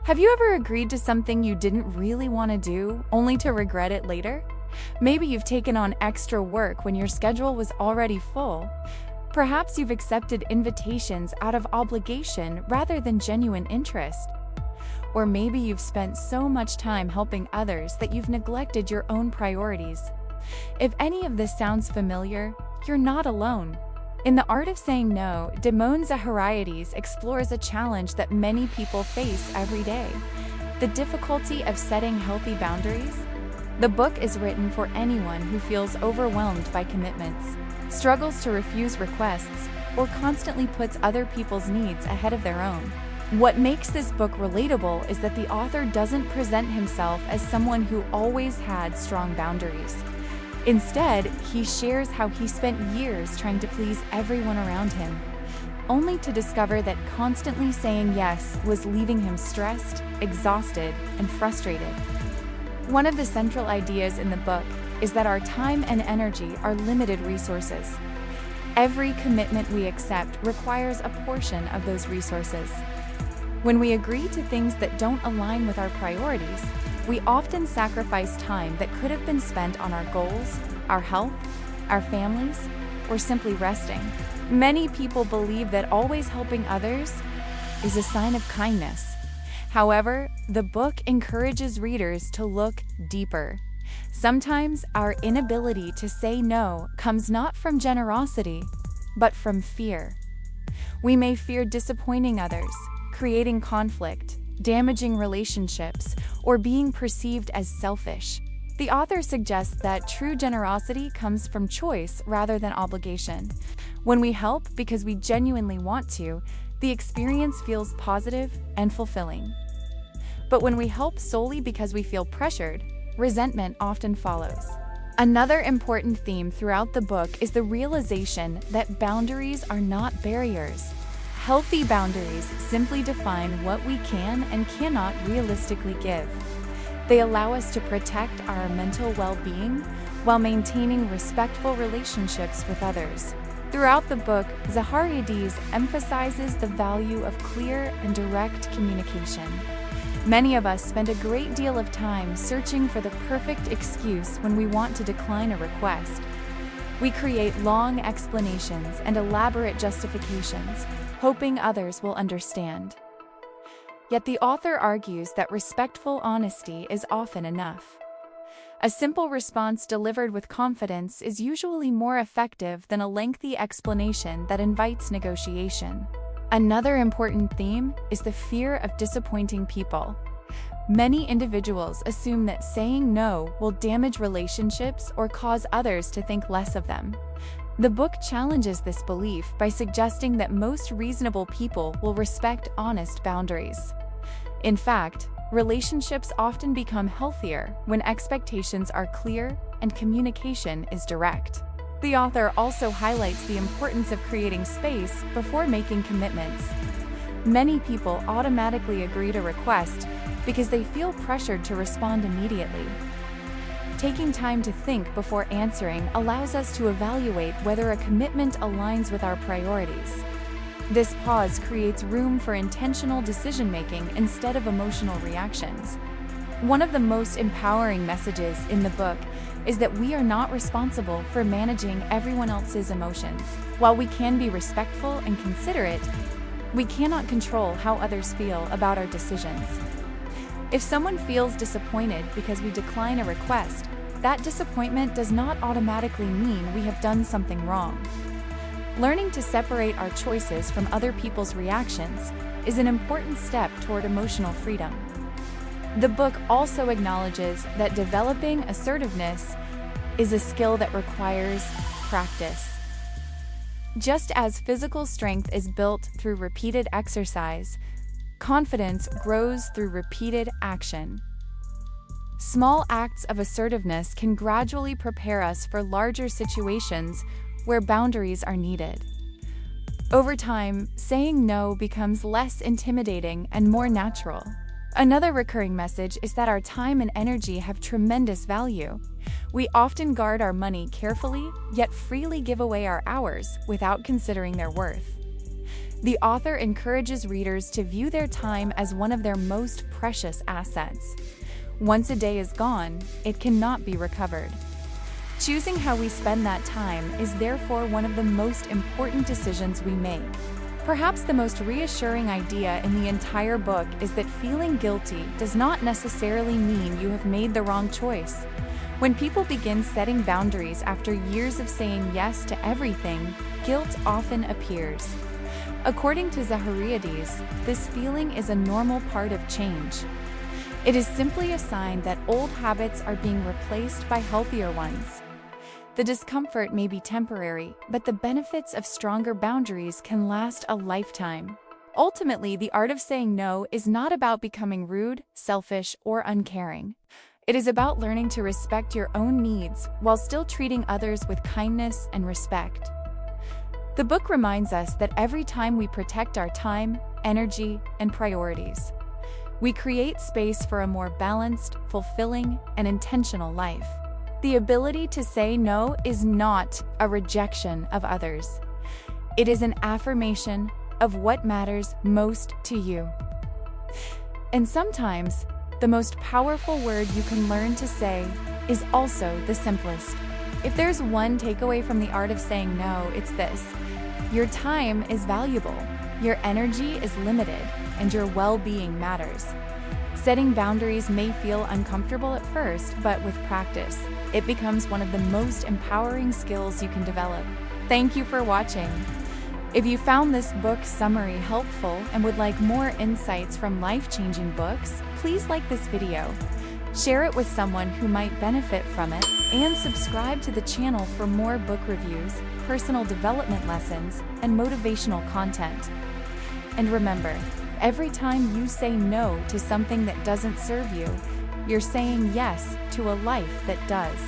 Have you ever agreed to something you didn't really want to do, only to regret it later? Maybe you've taken on extra work when your schedule was already full. Perhaps you've accepted invitations out of obligation rather than genuine interest. Or maybe you've spent so much time helping others that you've neglected your own priorities. If any of this sounds familiar, you're not alone. In The Art of Saying No, Damon Zahariades explores a challenge that many people face every day: the difficulty of setting healthy boundaries. The book is written for anyone who feels overwhelmed by commitments, struggles to refuse requests, or constantly puts other people's needs ahead of their own. What makes this book relatable is that the author doesn't present himself as someone who always had strong boundaries. Instead, he shares how he spent years trying to please everyone around him, only to discover that constantly saying yes was leaving him stressed, exhausted, and frustrated. One of the central ideas in the book is that our time and energy are limited resources. Every commitment we accept requires a portion of those resources. When we agree to things that don't align with our priorities, we often sacrifice time that could have been spent on our goals, our health, our families, or simply resting. Many people believe that always helping others is a sign of kindness. However, the book encourages readers to look deeper. Sometimes our inability to say no comes not from generosity, but from fear. We may fear disappointing others, creating conflict, damaging relationships, or being perceived as selfish. The author suggests that true generosity comes from choice rather than obligation. When we help because we genuinely want to, the experience feels positive and fulfilling. But when we help solely because we feel pressured, resentment often follows. Another important theme throughout the book is the realization that boundaries are not barriers. Healthy boundaries simply define what we can and cannot realistically give. They allow us to protect our mental well-being while maintaining respectful relationships with others. Throughout the book, Zahariades emphasizes the value of clear and direct communication. Many of us spend a great deal of time searching for the perfect excuse when we want to decline a request. We create long explanations and elaborate justifications, hoping others will understand. Yet the author argues that respectful honesty is often enough. A simple response delivered with confidence is usually more effective than a lengthy explanation that invites negotiation. Another important theme is the fear of disappointing people. Many individuals assume that saying no will damage relationships or cause others to think less of them. The book challenges this belief by suggesting that most reasonable people will respect honest boundaries. In fact, relationships often become healthier when expectations are clear and communication is direct. The author also highlights the importance of creating space before making commitments. Many people automatically agree to request because they feel pressured to respond immediately. Taking time to think before answering allows us to evaluate whether a commitment aligns with our priorities. This pause creates room for intentional decision-making instead of emotional reactions. One of the most empowering messages in the book is that we are not responsible for managing everyone else's emotions. While we can be respectful and considerate, we cannot control how others feel about our decisions. If someone feels disappointed because we decline a request, that disappointment does not automatically mean we have done something wrong. Learning to separate our choices from other people's reactions is an important step toward emotional freedom. The book also acknowledges that developing assertiveness is a skill that requires practice. Just as physical strength is built through repeated exercise, confidence grows through repeated action. Small acts of assertiveness can gradually prepare us for larger situations where boundaries are needed. Over time, saying no becomes less intimidating and more natural. Another recurring message is that our time and energy have tremendous value. We often guard our money carefully, yet freely give away our hours without considering their worth. The author encourages readers to view their time as one of their most precious assets. Once a day is gone, it cannot be recovered. Choosing how we spend that time is therefore one of the most important decisions we make. Perhaps the most reassuring idea in the entire book is that feeling guilty does not necessarily mean you have made the wrong choice. When people begin setting boundaries after years of saying yes to everything, guilt often appears. According to Zahariades, this feeling is a normal part of change. It is simply a sign that old habits are being replaced by healthier ones. The discomfort may be temporary, but the benefits of stronger boundaries can last a lifetime. Ultimately, the art of saying no is not about becoming rude, selfish, or uncaring. It is about learning to respect your own needs while still treating others with kindness and respect. The book reminds us that every time we protect our time, energy, and priorities, we create space for a more balanced, fulfilling, and intentional life. The ability to say no is not a rejection of others. It is an affirmation of what matters most to you. And sometimes, the most powerful word you can learn to say is also the simplest. If there's one takeaway from the art of saying no, it's this: your time is valuable, your energy is limited, and your well-being matters. Setting boundaries may feel uncomfortable at first, but with practice, it becomes one of the most empowering skills you can develop. Thank you for watching. If you found this book summary helpful and would like more insights from life-changing books, please like this video, share it with someone who might benefit from it, and subscribe to the channel for more book reviews, personal development lessons, and motivational content. And remember, every time you say no to something that doesn't serve you, you're saying yes to a life that does.